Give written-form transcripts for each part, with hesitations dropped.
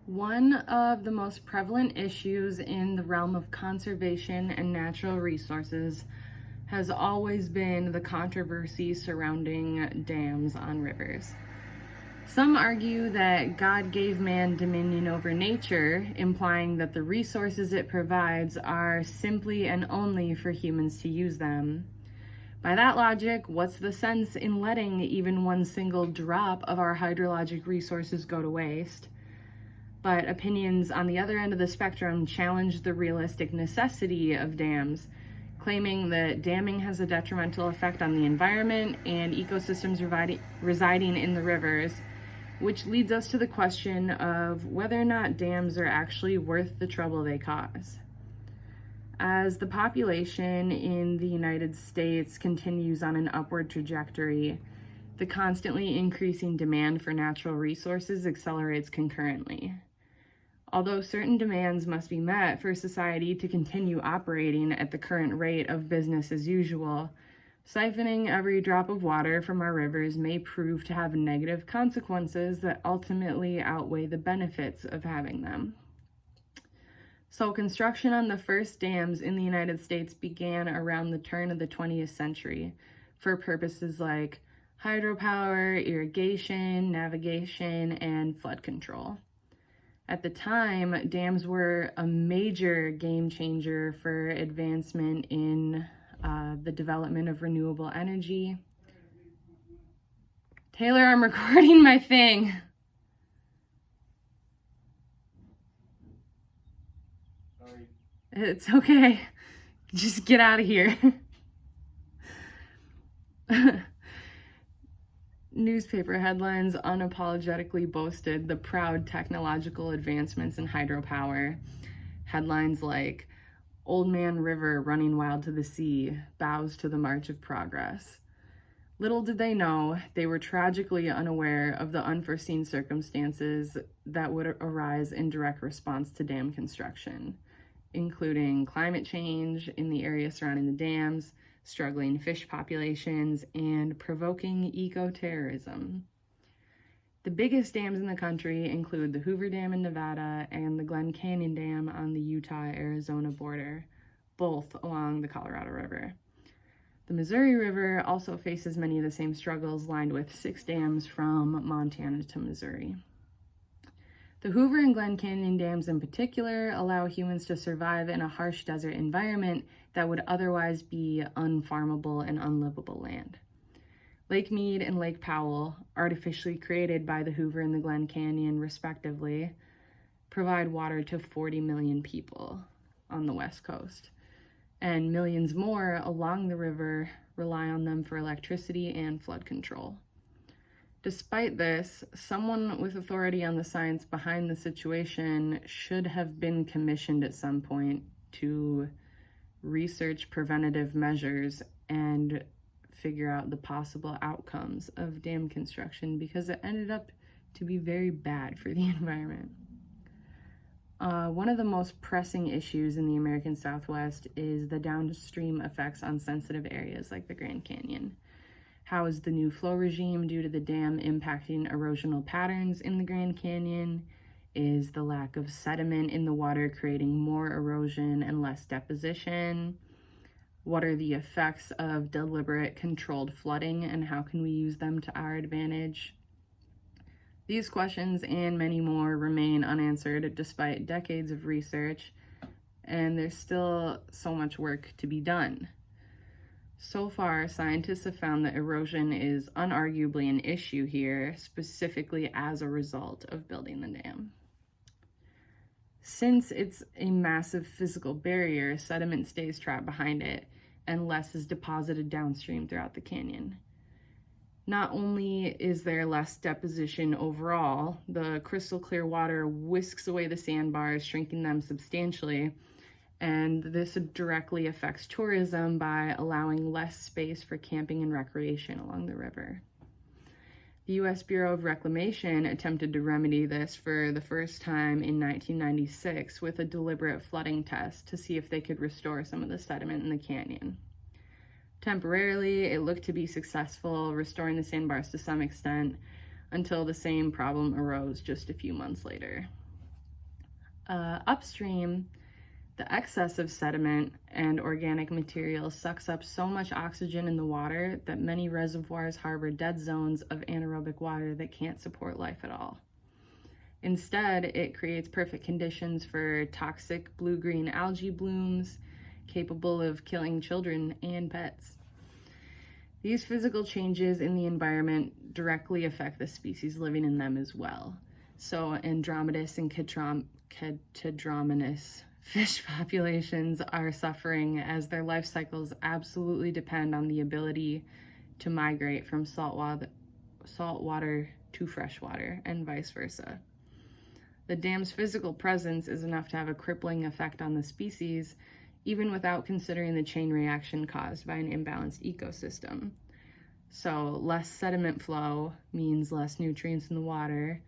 One of the most prevalent issues in the realm of conservation and natural resources has always been the controversy surrounding dams on rivers. Some argue that God gave man dominion over nature, implying that the resources it provides are simply and only for humans to use them. By that logic, what's the sense in letting even one single drop of our hydrologic resources go to waste? But opinions on the other end of the spectrum challenge the realistic necessity of dams, claiming that damming has a detrimental effect on the environment and ecosystems residing in the rivers, which leads us to the question of whether or not dams are actually worth the trouble they cause. As the population in the United States continues on an upward trajectory, the constantly increasing demand for natural resources accelerates concurrently. Although certain demands must be met for society to continue operating at the current rate of business as usual, siphoning every drop of water from our rivers may prove to have negative consequences that ultimately outweigh the benefits of having them. So construction on the first dams in the United States began around the turn of the 20th century for purposes like hydropower, irrigation, navigation, and flood control. At the time, dams were a major game changer for advancement in the development of renewable energy. Taylor, I'm recording my thing. Sorry. It's okay. Just get out of here. Newspaper headlines unapologetically boasted the proud technological advancements in hydropower. Headlines like, "Old Man River running wild to the sea, bows to the march of progress." Little did they know, they were tragically unaware of the unforeseen circumstances that would arise in direct response to dam construction, including climate change in the area surrounding the dams, struggling fish populations, and provoking eco-terrorism. The biggest dams in the country include the Hoover Dam in Nevada and the Glen Canyon Dam on the Utah-Arizona border, both along the Colorado River. The Missouri River also faces many of the same struggles, lined with 6 dams from Montana to Missouri. The Hoover and Glen Canyon dams in particular allow humans to survive in a harsh desert environment that would otherwise be unfarmable and unlivable land. Lake Mead and Lake Powell, artificially created by the Hoover and the Glen Canyon respectively, provide water to 40 million people on the West Coast, and millions more along the river rely on them for electricity and flood control. Despite this, someone with authority on the science behind the situation should have been commissioned at some point to research preventative measures and figure out the possible outcomes of dam construction, because it ended up to be very bad for the environment. One of the most pressing issues in the American Southwest is the downstream effects on sensitive areas like the Grand Canyon. How is the new flow regime due to the dam impacting erosional patterns in the Grand Canyon? Is the lack of sediment in the water creating more erosion and less deposition? What are the effects of deliberate controlled flooding, and how can we use them to our advantage? These questions and many more remain unanswered despite decades of research, and there's still so much work to be done. So far, scientists have found that erosion is unarguably an issue here, specifically as a result of building the dam. Since it's a massive physical barrier, sediment stays trapped behind it, and less is deposited downstream throughout the canyon. Not only is there less deposition overall, the crystal clear water whisks away the sandbars, shrinking them substantially, and this directly affects tourism by allowing less space for camping and recreation along the river. The U.S. Bureau of Reclamation attempted to remedy this for the first time in 1996 with a deliberate flooding test to see if they could restore some of the sediment in the canyon. Temporarily, it looked to be successful, restoring the sandbars to some extent, until the same problem arose just a few months later. Upstream, the excess of sediment and organic material sucks up so much oxygen in the water that many reservoirs harbor dead zones of anaerobic water that can't support life at all. Instead, it creates perfect conditions for toxic blue-green algae blooms capable of killing children and pets. These physical changes in the environment directly affect the species living in them as well. So Andromedus and Catadrominus fish populations are suffering as their life cycles absolutely depend on the ability to migrate from saltwater to freshwater and vice versa. The dam's physical presence is enough to have a crippling effect on the species, even without considering the chain reaction caused by an imbalanced ecosystem. So less sediment flow means less nutrients in the water,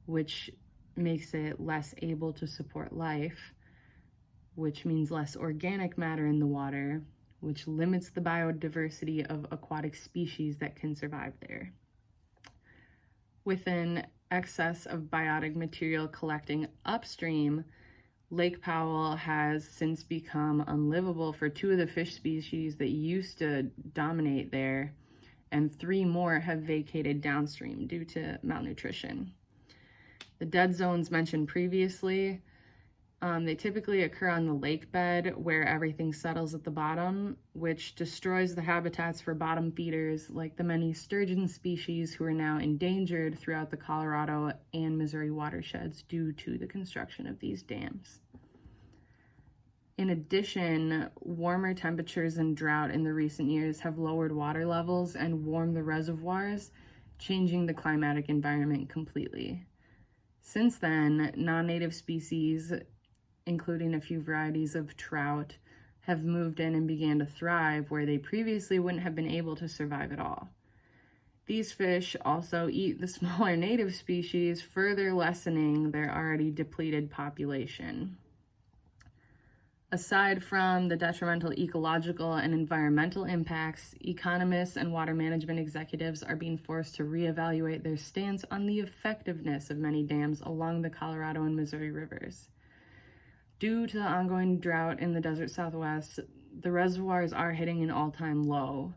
which makes it less able to support life, which means less organic matter in the water, which limits the biodiversity of aquatic species that can survive there. With an excess of biotic material collecting upstream, Lake Powell has since become unlivable for 2 of the fish species that used to dominate there, and 3 more have vacated downstream due to malnutrition. The dead zones mentioned previously, they typically occur on the lake bed where everything settles at the bottom, which destroys the habitats for bottom feeders like the many sturgeon species who are now endangered throughout the Colorado and Missouri watersheds due to the construction of these dams. In addition, warmer temperatures and drought in the recent years have lowered water levels and warmed the reservoirs, changing the climatic environment completely. Since then, non-native species, including a few varieties of trout, have moved in and began to thrive where they previously wouldn't have been able to survive at all. These fish also eat the smaller native species, further lessening their already depleted population. Aside from the detrimental ecological and environmental impacts, economists and water management executives are being forced to reevaluate their stance on the effectiveness of many dams along the Colorado and Missouri rivers. Due to the ongoing drought in the desert Southwest, the reservoirs are hitting an all-time low,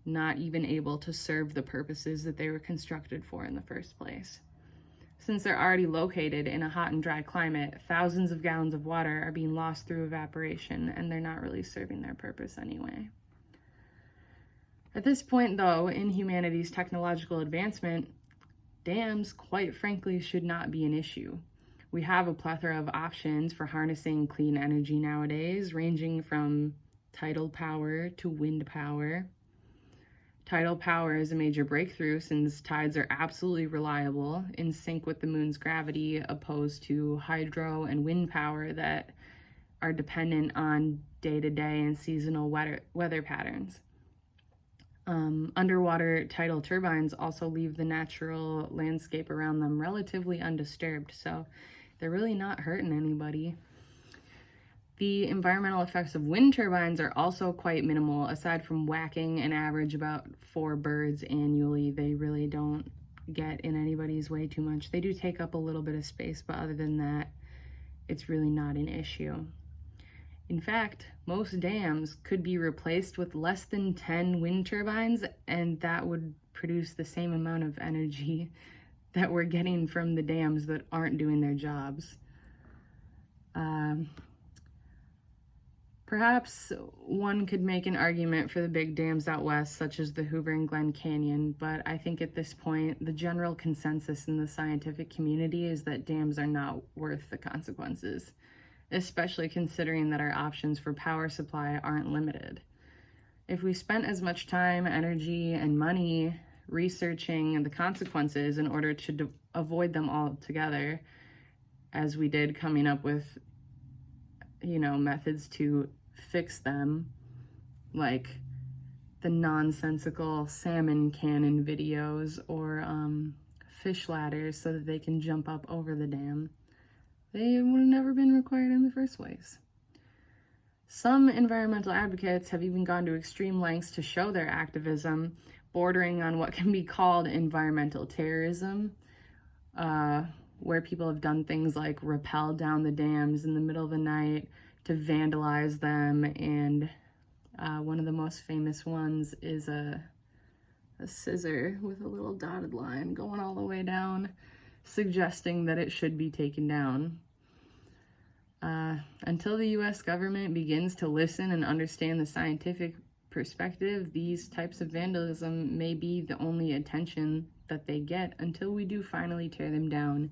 not even able to serve the purposes that they were constructed for in the first place. Since they're already located in a hot and dry climate, thousands of gallons of water are being lost through evaporation, and they're not really serving their purpose anyway. At this point, though, in humanity's technological advancement, dams, quite frankly, should not be an issue. We have a plethora of options for harnessing clean energy nowadays, ranging from tidal power to wind power. Tidal power is a major breakthrough since tides are absolutely reliable, in sync with the moon's gravity, opposed to hydro and wind power that are dependent on day-to-day and seasonal weather patterns. Underwater tidal turbines also leave the natural landscape around them relatively undisturbed, so they're really not hurting anybody. The environmental effects of wind turbines are also quite minimal. Aside from whacking an average about 4 birds annually, they really don't get in anybody's way too much. They do take up a little bit of space, but other than that, it's really not an issue. In fact, most dams could be replaced with less than 10 wind turbines, and that would produce the same amount of energy that we're getting from the dams that aren't doing their jobs. Perhaps one could make an argument for the big dams out west, such as the Hoover and Glen Canyon, but I think at this point, the general consensus in the scientific community is that dams are not worth the consequences, especially considering that our options for power supply aren't limited. If we spent as much time, energy, and money researching the consequences in order to avoid them altogether, as we did coming up with methods to fix them, like the nonsensical salmon cannon videos or fish ladders so that they can jump up over the dam, they would have never been required in the first place. Some environmental advocates have even gone to extreme lengths to show their activism, bordering on what can be called environmental terrorism, where people have done things like rappel down the dams in the middle of the night to vandalize them. And one of the most famous ones is a scissor with a little dotted line going all the way down, suggesting that it should be taken down. Until the US government begins to listen and understand the scientific perspective, these types of vandalism may be the only attention that they get until we do finally tear them down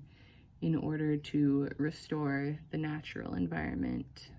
in order to restore the natural environment.